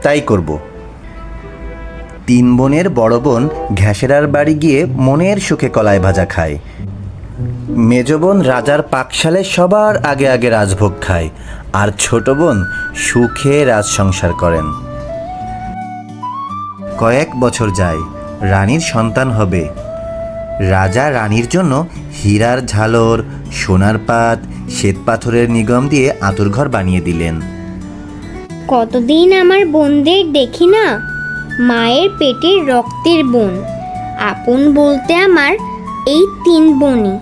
তাই করব। তিন বোনের বড় বোন ঘ্যাসেরার বাড়ি গিয়ে মনের সুখে কলাই ভাজা খায়। মেজ বোন রাজার পাকশালে সবার আগে আগে রাজভোগ খায়, আর ছোট বোন সুখে রাজ সংসার করেন। কয়েক বছর যায়, রানীর সন্তান হবে। রাজা রানীর জন্য হীরার ঝালর, সোনার পাত, শ্বেতপাথরের নিগম দিয়ে আঁতুড়ঘর বানিয়ে দিলেন। কতদিন আমার বোনদের দেখি না, মায়ের পেটের রক্তের বোন। আপন বলতে আমার এই তিন বোনই।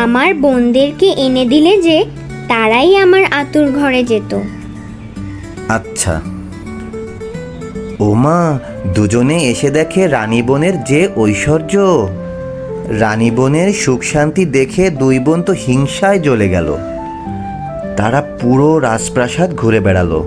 আমার বোনদেরকে এনে দিলে যে তারাই আমার আতুর ঘরে যেত। আচ্ছা। ওমা, দুজনে এসে দেখে রানী বোনের যে ঐশ্বর্য! রানী বোনের সুখ শান্তি দেখে দুই বোন তো হিংসায় জ্বলে গেল। তারা পুরো রাজপ্রাসাদ ঘুরে বেড়ালো।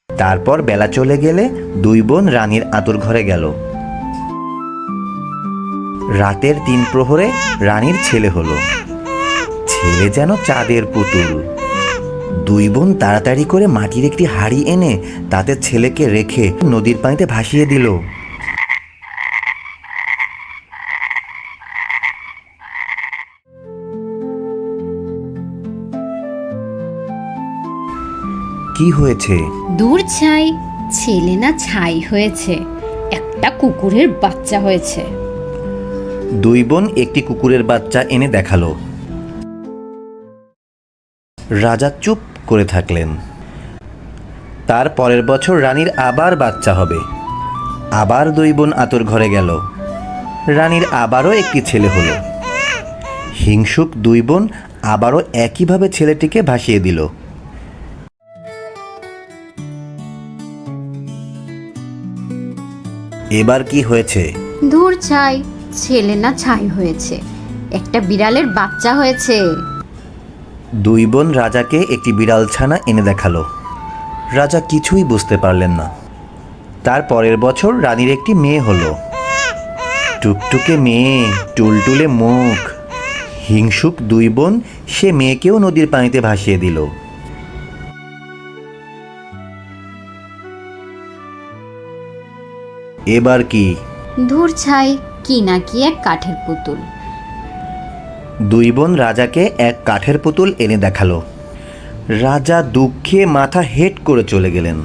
তারপর বেলা চলে গেলে দুই বোন রানীর আতুর ঘরে গেল। রাতের ৩ প্রহরে রানীর ছেলে হলো। ছেলে যেন চাঁদের পুতুল। দুই বোন তাড়াতাড়ি করে মাটির একটি হাঁড়ি এনে তাতে ছেলেকে রেখে নদীর পানিতে ভাসিয়ে দিল। কি হয়েছে? দূর ছাই, ছেলে না ছাই হয়েছে, একটা কুকুরের বাচ্চা হয়েছে। দুই বোন একটি কুকুরের বাচ্চা এনে দেখালো। রাজা চুপ করে থাকলেন। তার পরের বছর রানীর আবার বাচ্চা হবে। আবার দুই বোন আতুর ঘরে গেল। রানীর আবারও একটি ছেলে হলো। হিংসুক দুই বোন আবারও একইভাবে ছেলেটিকে ভাসিয়ে দিল। এবার কি হয়েছে? দূর ছাই, ছেলে না ছাই হয়েছে, একটা বিড়ালের বাচ্চা হয়েছে। দুই বোন রাজাকে একটি বিড়াল ছানা এনে দেখালো। রাজা কিছুই বুঝতে পারলেন না। তার পরের বছর রানীর একটি মেয়ে হলো। টুকটুকে মেয়ে, টুলটুলে মুখ। হিংসুক দুই বোন সে মেয়েকেও নদীর পানিতে ভাসিয়ে দিল। এবার কি? দূর ছাই, কি না কি এক কাঠের পুতুল। দুই বোন রাজাকে এক কাঠের পুতুল এনে দেখালো। রাজা দুঃখে মাথা হেঁট করে চলে গেলেন।